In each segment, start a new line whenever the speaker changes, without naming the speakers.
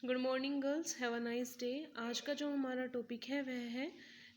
Good morning girls, have a nice day. आज का जो हमारा टॉपिक है वह है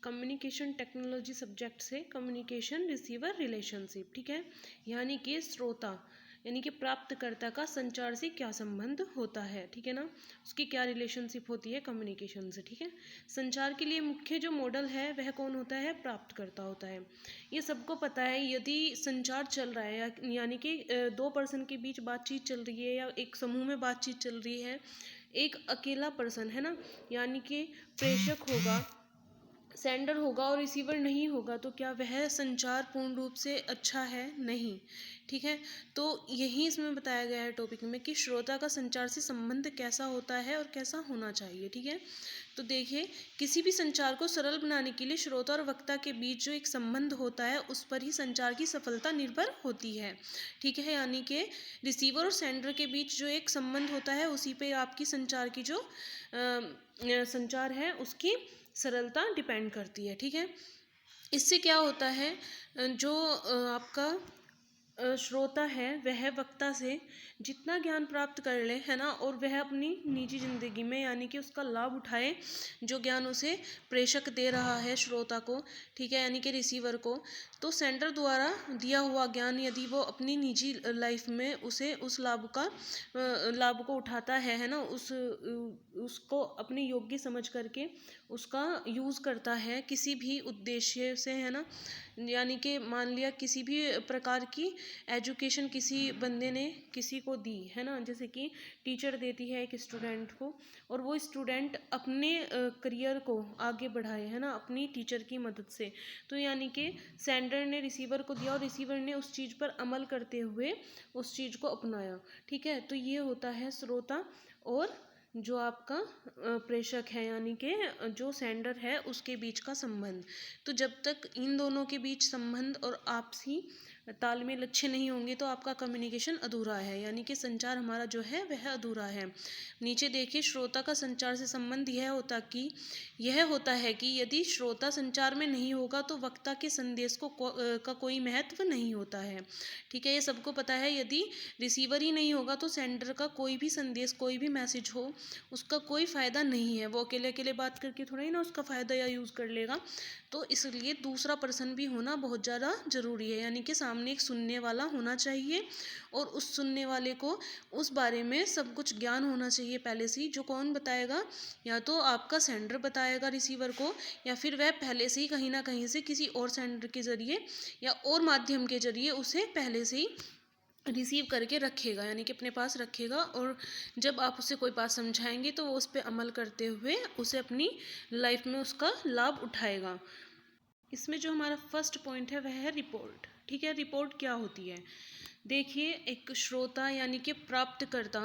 कम्युनिकेशन टेक्नोलॉजी सब्जेक्ट से कम्युनिकेशन रिसीवर रिलेशनशिप। ठीक है, यानी कि श्रोता यानी कि प्राप्तकर्ता का संचार से क्या संबंध होता है। ठीक है ना, उसकी क्या रिलेशनशिप होती है कम्युनिकेशन से। ठीक है, संचार के लिए मुख्य जो मॉडल है वह कौन होता है, प्राप्तकर्ता होता है। ये सबको पता है, यदि संचार चल रहा है यानी कि दो पर्सन के बीच बातचीत चल रही है या एक समूह में बातचीत चल रही है, एक अकेला पर्सन है ना, यानी कि प्रेषक होगा, सेंडर होगा और रिसीवर नहीं होगा, तो क्या वह संचार पूर्ण रूप से अच्छा है? नहीं। ठीक है, तो यही इसमें बताया गया है टॉपिक में कि श्रोता का संचार से संबंध कैसा होता है और कैसा होना चाहिए। ठीक है, तो देखिए, किसी भी संचार को सरल बनाने के लिए श्रोता और वक्ता के बीच जो एक संबंध होता है उस पर ही संचार की सफलता निर्भर होती है। ठीक है, यानी कि रिसीवर और सेंडर के बीच जो एक संबंध होता है उसी पे आपकी संचार की जो संचार है उसकी सरलता डिपेंड करती है। ठीक है, इससे क्या होता है, जो आपका श्रोता है वह वक्ता से जितना ज्ञान प्राप्त कर ले, है ना, और वह अपनी निजी जिंदगी में यानी कि उसका लाभ उठाए जो ज्ञान उसे प्रेषक दे रहा है श्रोता को। ठीक है, यानी कि रिसीवर को, तो सेंडर द्वारा दिया हुआ ज्ञान यदि वो अपनी निजी लाइफ में उसे उस लाभ को उठाता है ना, उसको अपने योग्य समझ करके उसका यूज़ करता है किसी भी उद्देश्य से, है ना, यानी कि मान लिया किसी भी प्रकार की एजुकेशन किसी बंदे ने किसी को दी, है ना, जैसे कि टीचर देती है एक स्टूडेंट को और वो स्टूडेंट अपने करियर को आगे बढ़ाए, है ना, अपनी टीचर की मदद से, तो यानी कि सेंडर ने रिसीवर को दिया और रिसीवर ने उस चीज़ पर अमल करते हुए उस चीज़ को अपनाया। ठीक है, तो ये होता है श्रोता और जो आपका प्रेषक है यानी कि जो सेंडर है उसके बीच का संबंध। तो जब तक इन दोनों के बीच संबंध और आपसी तालमेल अच्छे नहीं होंगे तो आपका कम्युनिकेशन अधूरा है, यानी कि संचार हमारा जो है वह अधूरा है। नीचे देखिए, श्रोता का संचार से संबंध यह होता है कि यदि श्रोता संचार में नहीं होगा तो वक्ता के संदेश का कोई महत्व नहीं होता है। ठीक है, ये सबको पता है, यदि रिसीवर ही नहीं होगा तो सेंडर का कोई भी संदेश, कोई भी मैसेज हो, उसका कोई फ़ायदा नहीं है। वो अकेले अकेले बात करके थोड़ा ही ना उसका फ़ायदा या यूज़ कर लेगा, तो इसलिए दूसरा पर्सन भी होना बहुत ज़्यादा ज़रूरी है, यानी कि सामने एक सुनने वाला होना चाहिए और उस सुनने वाले को उस बारे में सब कुछ ज्ञान होना चाहिए पहले से ही। जो कौन बताएगा, या तो आपका सेंडर बताएगा रिसीवर को, या फिर वह पहले से ही कहीं ना कहीं से किसी और सेंडर के ज़रिए या और माध्यम के ज़रिए उसे पहले से ही रिसीव करके रखेगा, यानी कि अपने पास रखेगा, और जब आप उसे कोई बात समझाएंगे तो वो उस पर अमल करते हुए उसे अपनी लाइफ में उसका लाभ उठाएगा। इसमें जो हमारा फर्स्ट पॉइंट है वह है रिपोर्ट। ठीक है, रिपोर्ट क्या होती है? देखिए, एक श्रोता यानी कि प्राप्तकर्ता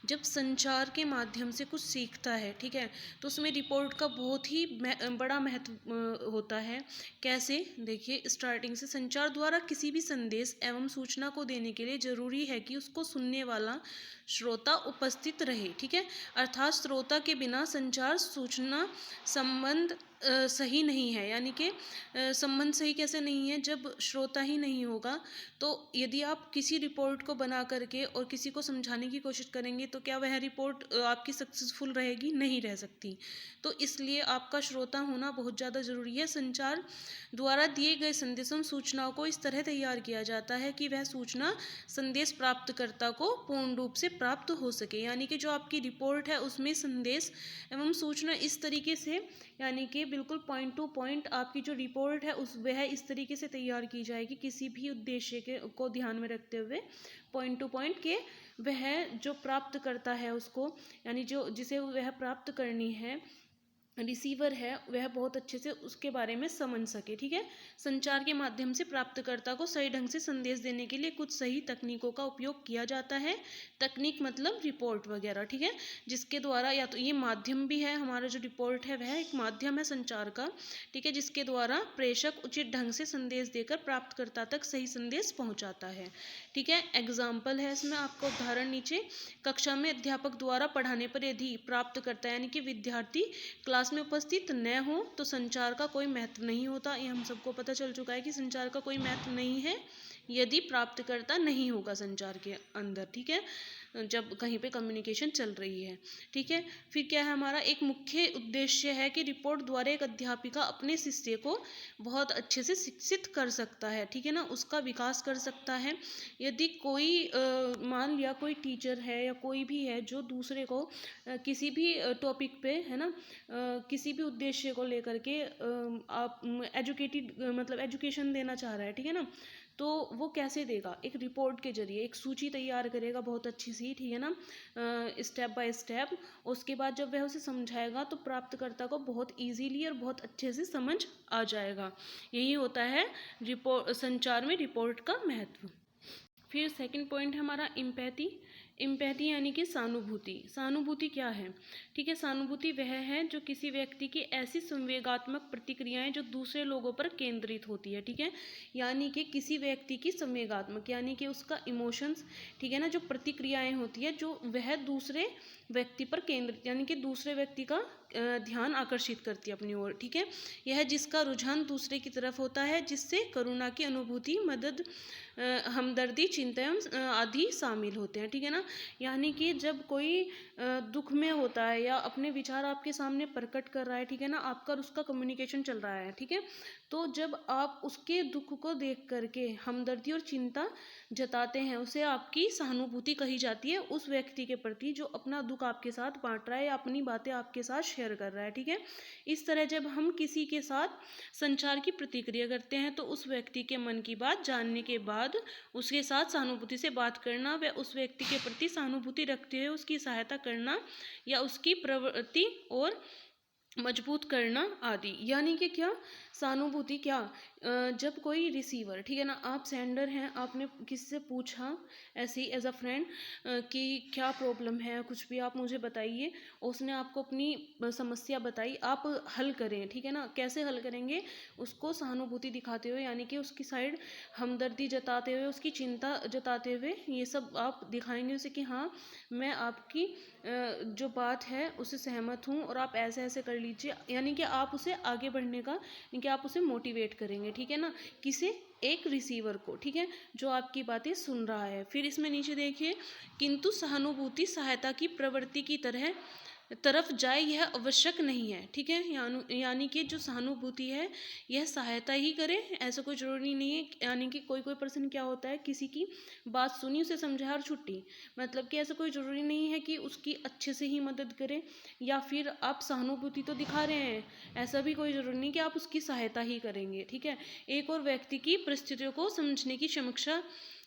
जब संचार के माध्यम से कुछ सीखता है, ठीक है, तो उसमें रिपोर्ट का बहुत ही बड़ा महत्व होता है। कैसे? देखिए, स्टार्टिंग से संचार द्वारा किसी भी संदेश एवं सूचना को देने के लिए जरूरी है कि उसको सुनने वाला श्रोता उपस्थित रहे। ठीक है, अर्थात श्रोता के बिना संचार सूचना संबंध सही नहीं है, यानी कि संबंध सही कैसे नहीं है, जब श्रोता ही नहीं होगा तो यदि आप किसी रिपोर्ट को बना करके और किसी को समझाने की कोशिश करेंगे तो क्या वह रिपोर्ट आपकी सक्सेसफुल रहेगी? नहीं रह सकती। तो इसलिए आपका श्रोता होना बहुत ज़्यादा ज़रूरी है। संचार द्वारा दिए गए संदेशों सूचनाओं को इस तरह तैयार किया जाता है कि वह सूचना संदेश प्राप्तकर्ता को पूर्ण रूप से प्राप्त हो सके, यानी कि जो आपकी रिपोर्ट है उसमें संदेश एवं सूचना इस तरीके से, यानी कि बिल्कुल पॉइंट टू पॉइंट आपकी जो रिपोर्ट है वह इस तरीके से तैयार की जाएगी किसी भी उद्देश्य को ध्यान में रखते हुए, पॉइंट टू पॉइंट के वह जो प्राप्त करता है उसको, यानी जो जिसे वह प्राप्त करनी है रिसीवर है, वह बहुत अच्छे से उसके बारे में समझ सके। ठीक है, संचार के माध्यम से प्राप्तकर्ता को सही ढंग से संदेश देने के लिए कुछ सही तकनीकों का उपयोग किया जाता है। तकनीक मतलब रिपोर्ट वगैरह। ठीक है, जिसके द्वारा, या तो ये माध्यम भी है, हमारा जो रिपोर्ट है वह एक माध्यम है संचार का। ठीक है, जिसके द्वारा प्रेषक उचित ढंग से संदेश देकर प्राप्तकर्ता तक सही संदेश पहुंचाता है। ठीक है, एग्जाम्पल है इसमें आपका उदाहरण नीचे, कक्षा में अध्यापक द्वारा पढ़ाने पर यदि प्राप्तकर्ता यानी कि विद्यार्थी क्लास में उपस्थित न हो तो संचार का कोई महत्व नहीं होता। ये हम सबको पता चल चुका है कि संचार का कोई महत्व नहीं है यदि प्राप्तकर्ता नहीं होगा संचार के अंदर। ठीक है, जब कहीं पे कम्युनिकेशन चल रही है, ठीक है। फिर क्या है, हमारा एक मुख्य उद्देश्य है कि रिपोर्ट द्वारा एक अध्यापिका अपने शिष्य को बहुत अच्छे से शिक्षित कर सकता है, ठीक है ना, उसका विकास कर सकता है। यदि कोई मान लिया कोई टीचर है या कोई भी है जो दूसरे को किसी भी टॉपिक पे, है ना, किसी भी उद्देश्य को लेकर के आप एजुकेटेड मतलब एजुकेशन देना चाह रहा है, ठीक है ना, तो वो कैसे देगा, एक रिपोर्ट के जरिए एक सूची तैयार करेगा बहुत अच्छी सी, ठीक है ना, स्टेप बाय स्टेप। उसके बाद जब वह उसे समझाएगा तो प्राप्तकर्ता को बहुत इजीली और बहुत अच्छे से समझ आ जाएगा। यही होता है रिपोर्ट संचार में रिपोर्ट का महत्व। फिर सेकंड पॉइंट है हमारा इम्पैथी। इम्पैथी यानी कि सहानुभूति। सहानुभूति क्या है, ठीक है, सहानुभूति वह है जो किसी व्यक्ति की ऐसी संवेगात्मक प्रतिक्रियाएं जो दूसरे लोगों पर केंद्रित होती है, ठीक है, यानी कि किसी व्यक्ति की संवेगात्मक यानी कि उसका इमोशंस, ठीक है ना, जो प्रतिक्रियाएं होती है जो वह दूसरे व्यक्ति पर केंद्रित यानी कि दूसरे व्यक्ति का ध्यान आकर्षित करती है अपनी ओर, ठीक है। यह जिसका रुझान दूसरे की तरफ होता है, जिससे करुणा की अनुभूति, मदद, हमदर्दी, चिंतन आदि शामिल होते हैं, ठीक है ना। यानी कि जब कोई दुख में होता है या अपने विचार आपके सामने प्रकट कर रहा है, ठीक है ना, आपका और उसका कम्युनिकेशन चल रहा है, ठीक है, तो जब आप उसके दुख को देख करके हमदर्दी और चिंता जताते हैं, उसे आपकी सहानुभूति कही जाती है उस व्यक्ति के प्रति जो अपना दुख आपके साथ बांट रहा है या अपनी बातें आपके साथ शेयर कर रहा है, ठीक है। इस तरह जब हम किसी के साथ संचार की प्रतिक्रिया करते हैं तो उस व्यक्ति के मन की बात जानने के बाद उसके साथ सहानुभूति से बात करना, व उस व्यक्ति के प्रति सहानुभूति रखते हुए उसकी सहायता करना या उसकी प्रवृत्ति और मजबूत करना आदि। यानी कि क्या, सहानुभूति क्या, जब कोई रिसीवर, ठीक है ना, आप सेंडर हैं, आपने किसी से पूछा ऐसे ही एज अ फ्रेंड कि क्या प्रॉब्लम है, कुछ भी आप मुझे बताइए, उसने आपको अपनी समस्या बताई, आप हल करें, ठीक है ना, कैसे हल करेंगे, उसको सहानुभूति दिखाते हुए यानी कि उसकी साइड हमदर्दी जताते हुए, उसकी चिंता जताते हुए, ये सब आप दिखाएंगे उसे कि हाँ मैं आपकी जो बात है उससे सहमत हूँ और आप ऐसे ऐसे कर लीजिए, यानी कि आप उसे आगे बढ़ने का, यानी कि आप उसे मोटिवेट करेंगे, ठीक है ना, किसे, एक रिसीवर को, ठीक है, जो आपकी बातें सुन रहा है। फिर इसमें नीचे देखिए, किंतु सहानुभूति सहायता की प्रवृत्ति की तरफ जाए यह आवश्यक नहीं है, ठीक है, यानी कि जो सहानुभूति है यह सहायता ही करे, ऐसा कोई जरूरी नहीं है। यानी कि कोई कोई पर्सन क्या होता है, किसी की बात सुनी, उसे समझा और छुट्टी, मतलब कि ऐसा कोई जरूरी नहीं है कि उसकी अच्छे से ही मदद करें, या फिर आप सहानुभूति तो दिखा रहे हैं, ऐसा भी कोई जरूरी नहीं कि आप उसकी सहायता ही करेंगे, ठीक है। एक और व्यक्ति की परिस्थितियों को समझने की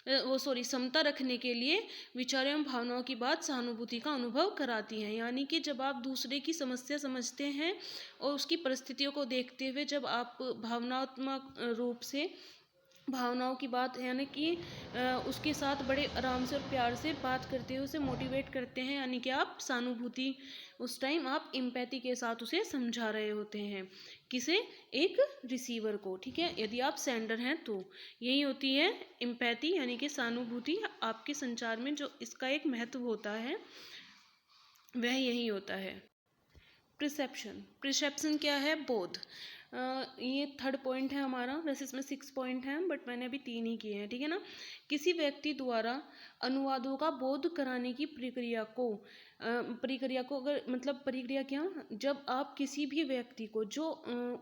क्षमता रखने के लिए विचारों एवं भावनाओं की बात सहानुभूति का अनुभव कराती है। यानी कि जब आप दूसरे की समस्या समझते हैं और उसकी परिस्थितियों को देखते हुए जब आप भावनात्मक रूप से भावनाओं की बात, यानी कि उसके साथ बड़े आराम से और प्यार से बात करते हुए उसे मोटिवेट करते हैं, यानी कि आप सहानुभूति, उस टाइम आप इम्पैथी के साथ उसे समझा रहे होते हैं, किसे, एक रिसीवर को, ठीक है, यदि आप सेंडर हैं तो। यही होती है इम्पैथी यानी कि सहानुभूति। आपके संचार में जो इसका एक महत्व होता है वह यही होता है। प्रिसेप्शन। प्रिसेप्शन क्या है, बोध। ये थर्ड पॉइंट है हमारा, वैसे इसमें 6 पॉइंट हैं बट मैंने अभी 3 ही किए हैं, ठीक है ना। किसी व्यक्ति द्वारा अनुवादों का बोध कराने की प्रक्रिया को अगर मतलब प्रक्रिया क्या, जब आप किसी भी व्यक्ति को जो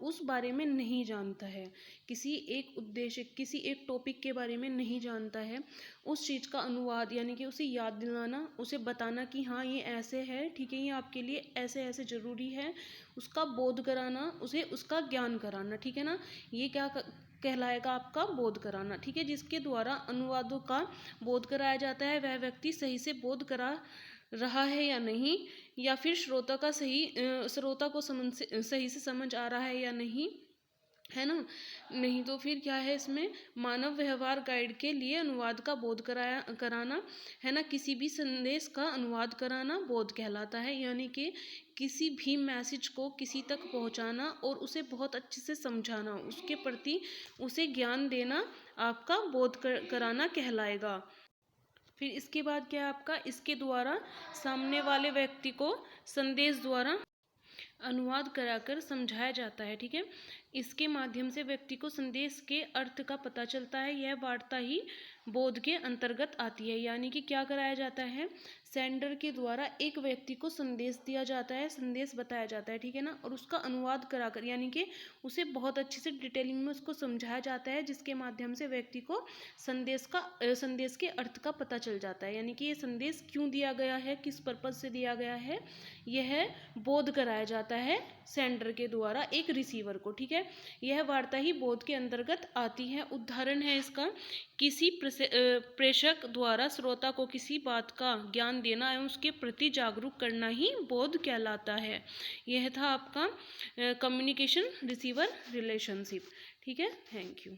उस बारे में नहीं जानता है, किसी एक उद्देश्य, किसी एक टॉपिक के बारे में नहीं जानता है, उस चीज़ का अनुवाद यानी कि उसे याद दिलाना, उसे बताना कि हाँ ये ऐसे है, ठीक है, ये आपके लिए ऐसे ऐसे ज़रूरी है, उसका बोध कराना, उसे उसका ज्ञान कराना, ठीक है ना, ये क्या कहलाएगा, आपका बोध कराना, ठीक है। जिसके द्वारा अनुवादों का बोध कराया जाता है वह व्यक्ति सही से बोध करा रहा है या नहीं, या फिर श्रोता को सही से समझ आ रहा है या नहीं, है ना। नहीं तो फिर क्या है, इसमें मानव व्यवहार गाइड के लिए अनुवाद का बोध कराना, है ना, किसी भी संदेश का अनुवाद कराना बोध कहलाता है, यानी कि किसी भी मैसेज को किसी तक पहुंचाना और उसे बहुत अच्छे से समझाना, उसके प्रति उसे ज्ञान देना आपका बोध कराना कहलाएगा। फिर इसके बाद क्या है आपका, इसके द्वारा सामने वाले व्यक्ति को संदेश द्वारा अनुवाद कराकर समझाया जाता है, ठीक है। इसके माध्यम से व्यक्ति को संदेश के अर्थ का पता चलता है, यह वार्ता ही बोध के अंतर्गत आती है। यानी कि क्या कराया जाता है, सेंडर के द्वारा एक व्यक्ति को संदेश दिया जाता है, संदेश बताया जाता है, ठीक है ना, और उसका अनुवाद कराकर यानी कि उसे बहुत अच्छे से डिटेलिंग में उसको समझाया जाता है, जिसके माध्यम से व्यक्ति को संदेश के अर्थ का पता चल जाता है। यानी कि ये संदेश क्यों दिया गया है, किस पर्पज से दिया गया है, यह बोध कराया जाता है सेंडर के द्वारा एक रिसीवर को, ठीक है। यह वार्ता ही बोध के अंतर्गत आती है। उदाहरण है इसका, किसी प्रेषक द्वारा श्रोता को किसी बात का ज्ञान देना एवं उसके प्रति जागरूक करना ही बोध कहलाता है। यह था आपका कम्युनिकेशन रिसीवर रिलेशनशिप, ठीक है। Thank you.